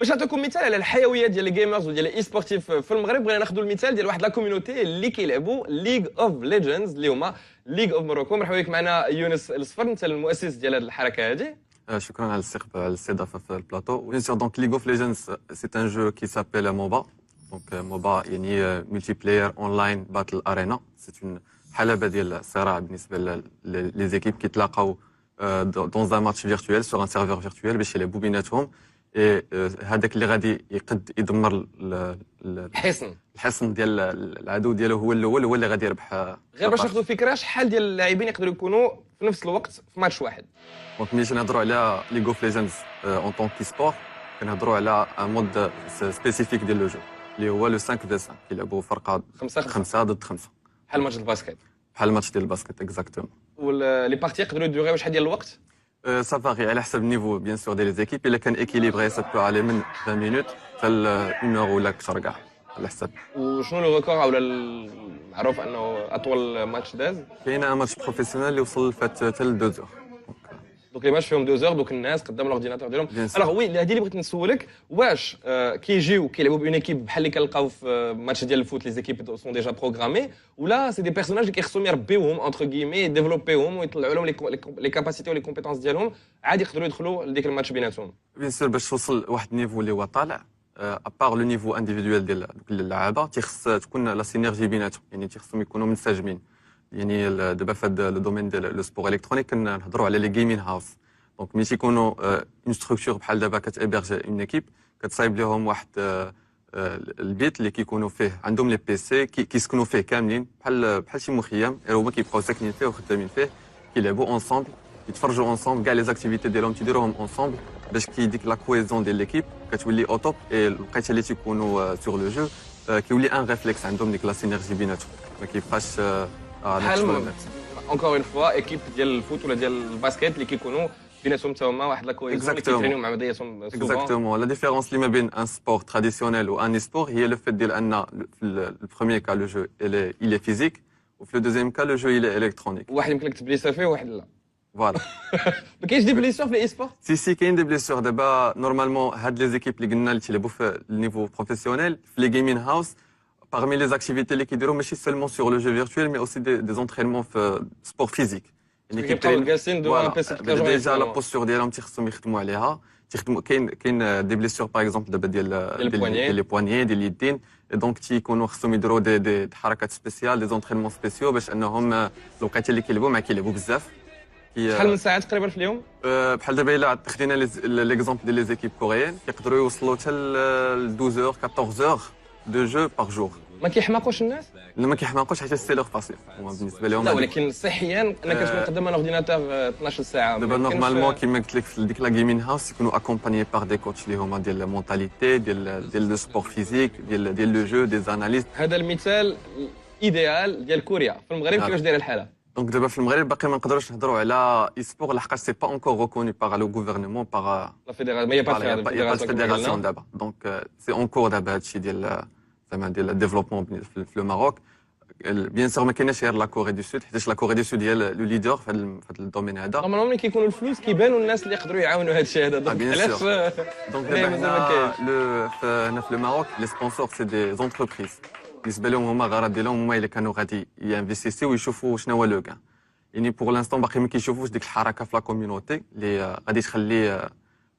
باش نعطيكم مثال على الحيويه ديال الجيمرز وديال الاي سبورتيف في المغرب، بغينا ناخذوا المثال ديال واحد لا كوميونيتي اللي كيلعبوا ليغ اوف ليجندز اللي هما ليغ اوف موروكو. مرحبا بك معنا يونس الصفر، انت المؤسس ديال هذه الحركه هذه. شكرا على الاستضافه في البلاطو. Bien sûr, donc League of Legends, c'est un jeu qui s'appelle MOBA. Donc MOBA يعني multiplayer online battle arena. C'est une حلبة ديال الصراع بالنسبه les équipes كيتلاقاو dans un match virtuel sur un serveur virtuel باش يلعبوا بيناتهم. هذاك اللي غادي يدمر الحصن ديال العدو ديالو هو الاول، هو اللي غادي يربح. غير باش ناخذوا فكره شحال ديال اللاعبين يقدروا يكونوا في نفس الوقت في ماتش واحد. دونك ملي نهضروا على ليغ اوف ليجندز اون طون كي سبور، كنهضروا على ان مود سبيسيفيك ديال لو جو اللي هو لو 5 في 5 كيلعبوا فرقه 5 ضد 5 بحال ماتش الباسكت. بحال الماتش ديال الباسكت اكزاكتومون. ولي بارتي يقدروا يدوغيو شحال ديال الوقت؟ Ça varie على حسب النيفو بيان سور ديال لي زيكيب. الا كان ايكيليبري سا بو علي من 20 مينوت حتى ل 1 اور ولا اكثر كاع على حسب. وشنو لو ريكورد او المعروف انه اطول ماتش داز؟ كاين ان ماتش بروفيسيونيل اللي وصل فات حتى ل 2 اور. دوك لي ماتش فيهم 2 اور، دوك الناس قدام الاورديناتور ديالهم. الوغ وي هذه اللي بغيت نسولك، واش كيجيو كيلعبوا بون ايكيب بحال اللي كنلقاو في ماتش ديال الفوت لي زيكيب سون ديجا بروغرامي، ولا سي دي بيرسوناج اللي كيخصهم يربيوهم انتر كيمي ديفلوبيهم ويطلعوا لهم لي كاباسيتي ولي كومبيتونس ديالهم عادي يقدروا يدخلوا لديك الماتش بيناتهم؟ بيان سور باش توصل لواحد النيفو اللي هو طالع ابار لو نيفو انديفيدوال ديال دوك اللعابه تيخص تكون لا سينيرجي بيناتهم، يعني تيخصهم يكونوا منسجمين. يعني دابا في هذا لو دومين ديال لو سبور الكترونيك كنهضروا على لي جيمين هاوس. دونك ملي تيكونوا اون ستركتور بحال دابا كتابيرج اون ايكيب، كتصايب لهم واحد البيت اللي كيكونوا فيه عندهم لي بيسي كيسكنوا فيه كاملين بحال شي مخيم، هما كيبقاو ساكنين فيه وخدامين فيه، كيلعبوا اونصومبل، يتفرجوا اونصومبل، كاع لي زاكتيفيتي ديالهم تيديروهم اونصومبل باش ديك لا كويزون ديال ليكيب كتولي او توب. اي الوقيته اللي تيكونوا سور لو جو كيولي ان ريفليكس عندهم ديك لا سينيرجي بيناتهم، ما كيبقاش بحال اونكور اون فوا ايكيب ديال الفوت ولا ديال الباسكيت اللي كيكونوا بيناتهم حتى هما واحد لا كويزون اللي كيترينيو مع بعضياتهم. اكزاكتومون. لا ديفيرونس اللي ما بين ان سبور تراديسيونيل و ان سبور هي لو فيت ديال ان في البروميير كا لو جو il est physique وفي لو دوزيام كا لو جو il est électronique. واحد يمكن لك تبليسا فيه وواحد لا. فوالا. ما كاينش دي بليسور في الاي سبور؟ سي كاين دي بليسور. دابا نورمالمون هاد لي زيكيب اللي قلنا اللي تيلعبوا في النيفو بروفيسيونيل في لي جيمين هاوس، parmi les activités اللي كيديروا ماشي seulement sur le jeu virtuel mais aussi des entraînements في sport physique. يعني كيبقاو جالسين دو ان بيسي ديجا لا بوستور ديالهم تيخصهم يخدموا عليها. كاين دي بليسور باغ اكزومبل دابا ديال لي بوانيي ديال اليدين، دونك تيكونوا خصهم يديروا دي حركات سبيسيال، دي زونترينمون سبيسيو باش انهم الوقيته اللي كيلعبوا ما كيلعبوا بزاف. شحال من ساعه تقريبا في اليوم؟ بحال دابا الا خدينا ليكزومبل ديال لي زيكيب كوريين كيقدروا يوصلوا حتى ل 12 اور 14 اور دو جو باغ جور. ما كيحماقوش الناس؟ لا ما كيحماقوش حيت سي لوغ باسيف هما بالنسبه لهم. لا ولكن صحيا انك تكون قدام الاورديناتور 12 ساعه. دابا نورمالمون كيما قلت لك في ديك لا جيمين هاوس يكونوا اكومبانيي بار دي كوتش اللي هما ديال المونتاليتي ديال لو سبور فيزيك ديال لو جو دي زاناليست. هذا المثال ايديال ديال كوريا. في المغرب كيفاش دايره الحاله؟ دونك دابا في المغرب باقي ما نقدروش نهضروا على اي سبور لحقاش سي با اونكور ريكوني باغ لو غوفرنمون باغ لا فيدراسيون. ما هي با فيدراسيون دابا. دونك سي اونكور دابا هادشي ديال زعما ديال الديفلوبمون في الماروك. بيان سور ما كايناش غير لا كوري دو سود، حيت لا كوري دو سود هي لو ليدر في هذا الدومين هذا. نورمالمون ملي كيكونوا الفلوس كيبانوا الناس اللي يقدروا يعاونوا هذا الشيء هذا. علاش دونك دابا هنا في الماروك لي سبونسور سي دي زونتربريز بالنسبه لهم هما الغرض ديالهم هما الا كانوا غادي ينفيستيسيو ويشوفوا شنو هو لو كان. يعني بور لانستون باقي ما كيشوفوش ديك الحركه في لا كوميونيتي اللي غادي تخلي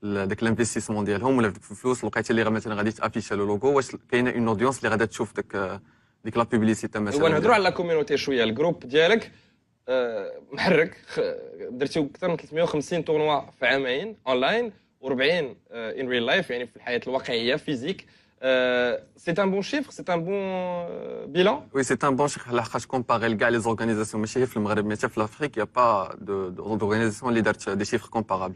داك الانفستيسمون ديالهم ولا ديك الفلوس الوقيته اللي مثلا غادي تافيشا لو لوغو، واش كاينه اون اودينس اللي غادا تشوف ديك لا بوبليسيتي مثلا. ونهضروا على لا كوميونيتي شويه. الجروب ديالك محرك، درتيو اكثر من 350 تورنوا في عامين اونلاين و40 ان ريل لايف يعني في الحياه الواقعيه فيزيك. سي ان بون شيفر، سي ان بون بيلان. وي سي ان بون شيفر لحقاش كومباري كاع لي زورغانيزاسيون ماشي في المغرب مي حتى في لافريك يا با دورغانيزاسيون اللي دارت دي شيفر كومبارابل.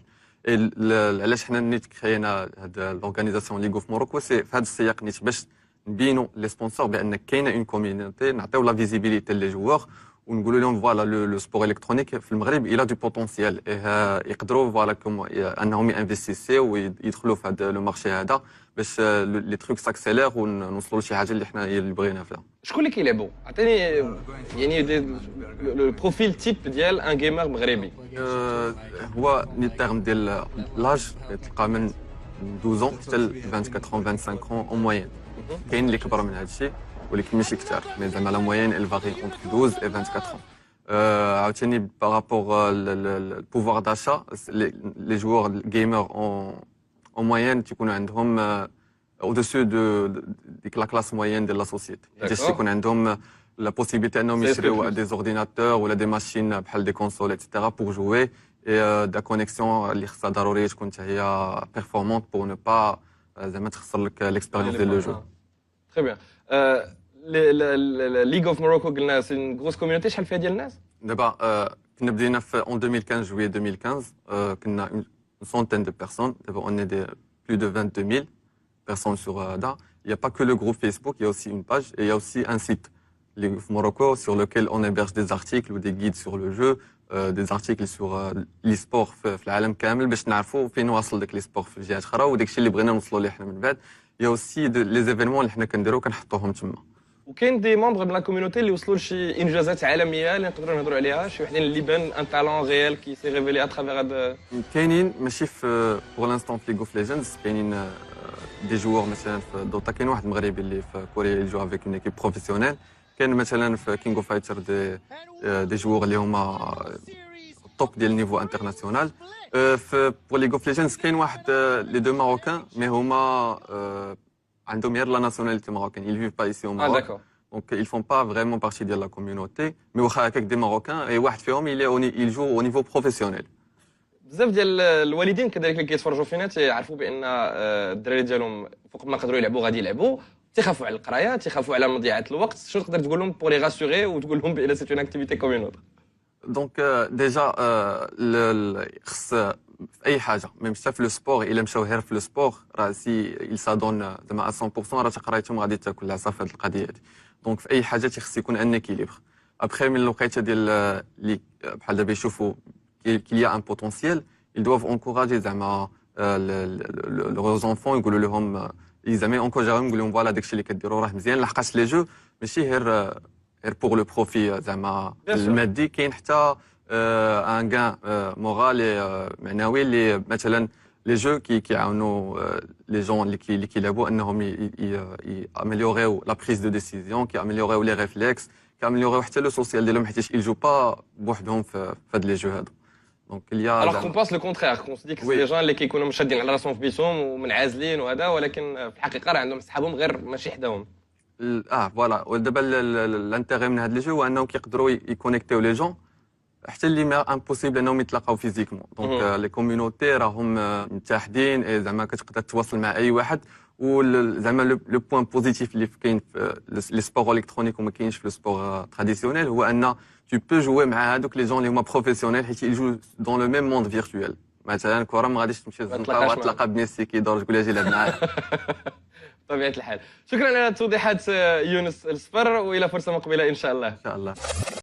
علاش حنا نيت كرينا هاد لورغانيزاسيون ليغ اوف موروكو سي في هذا السياق نيت باش نبينوا لي سبونسور بان كاينه اون كوميونيتي، نعطيو لا فيزيبيليتي لي جوار ونقولوا لهم فوالا لو سبور الكترونيك في المغرب الى دو بوتونسيال يقدروا فوالا كوم انهم ينفستيسيو ويدخلوا في هذا لو مارشي هذا باش لي تروك ساكسيلير ونوصلوا لشي حاجه اللي حنا هي اللي بغينا فيها. شكون اللي كيلعبوا؟ عطيني يعني لو بروفيل تيب ديال ان جيمر مغربي. هو ني تيرم ديال لاج تلقى من 12 ans حتى ل 24 ans 25 ans en moyenne. كاين اللي كبر من هذا الشيء ولكن ماشي كثار مي زعما لا موين elle varie entre 12 et 24 ans. عاوتاني بارابور البوفوار داشا لي جوور جيمر en moyenne تيكونوا عندهم au-dessus de la classe moyenne de la société. C'est qu'on a la possibilité de des ordinateurs ou des machines, des consoles, etc. pour jouer et de la connexion performante pour ne pas mettre l'expérience de le jeu. Très bien. La League of Morocco, c'est une grosse communauté. Quelle fait ديال الناس؟ D'abord, en 2015, juillet 2015, on a une centaine de personnes. D'abord, on est plus de 22 000 personnes sur DA. Il n'y a pas que le groupe Facebook, il y a aussi une page et il y a aussi un site, League of Morocco, sur lequel on héberge des articles ou des guides sur le jeu, des articles sur l'e-sport في العالم كامل باش نعرفوا فين واصل داك l'e-sport في الجهات اخرى وداك الشيء اللي بغينا نوصلوا ليه حنا من بعد. Il y a aussi les événements اللي حنا كنديروا كنحطوهم تما. وكاين دي ممبر من لا كوميونيتي اللي وصلوا لشي انجازات عالميه اللي نقدروا نهضروا عليها، شي وحدين اللي بان ان تالون ريال كي سي ريفيلي اترافير هاد. كاينين ماشي في بور لانستون في ليغ اوف ليجندز، كاينين دي جوور مثلا في دوتا. كاين واحد مغربي اللي في كوريا يجو افيك اون ايكيب بروفيسيونيل. كاين مثلا في كينغ اوف فايتر دي جوور اللي هما توب ديال النيفو انترناسيونال. في بور ليغ اوف ليجندز كاين واحد لي دو ماروكان مي هما عندهم غير لا ناسيوناليتي ماروكان. ils vivent pas ici au Maroc. Donc ils font pas vraiment partie de la communauté. Mais واخا هكاك دي ماروكان اي واحد فيهم il joue au niveau professionnel. بزاف ديال الوالدين كذلك اللي كيتفرجوا فينا تيعرفوا بان الدراري ديالهم فوق ما يقدروا يلعبوا غادي يلعبوا، تيخافوا على القرايه، تيخافوا على مضيعه الوقت. شنو تقدر تقول لهم بور لي راسوري وتقول لهم بان سي اون اكتيفيتي كوميونيتير؟ دونك ديجا خص في اي حاجه ميم حتى في لو سبور الا مشاو غير في لو سبور راه سي il s'adonne زعما 100% راه تقرايتهم غادي تاكل العصا في هذه القضيه هذه. دونك في اي حاجه تيخص يكون ان اكيليبر. ابخي من الوقيته ديال اللي بحال دابا يشوفوا qu'il y a un potentiel, ils doivent encourager زعما leurs enfants يقولوا لهم زعما encourager يقولوا لهم فوالا داكشي اللي كديروا راه مزيان لحقاش لي جو ماشي غير بور لو بروفي زعما المادي، كاين حتى ان غان مورال معنوي اللي مثلا لي جو كيعاونوا لي جون اللي كيلعبوا انهم يامليوريو لا بريز دو ديسيزيون، كيامليوريو لي ريفلكس، كيامليوريو حتى لو سوسيال ديالهم حيت ils jouent pas بوحدهم في هاد لي جو هادو. Donc il y a alors qu'on pense le contraire, qu'on se dit que c'est des gens اللي كيكونوا مشادين على راسهم في بيتهم ومنعزلين وهذا، ولكن في الحقيقه راه عندهم صحابهم غير ماشي حداهم. فوالا. ودابا الانتيغي من هاد لي جو هو انهم كيقدروا يكونيكتيو لي جون حتى اللي ما امبوسيبل انهم يتلاقاو فيزيكمون. دونك لي كوميونيتي راهم متحدين، زعما كتقدر تواصل مع اي واحد. وزعما لو بوين بوزيتيف اللي كاين في لي سبور الكترونيك وما كاينش في لو سبور تراديسيونيل هو ان tu peux jouer مع هذوك لي جون اللي هما بروفيسيونيل حيت ils jouent dans le même monde virtuel. مثلا كره ما غاديش تمشي للزنقه وتلاقى بميسي كيدور تقول اجي لعب معاه. بطبيعه الحال. شكرا على التوضيحات يونس الصفر، والى فرصه مقبله ان شاء الله. ان شاء الله.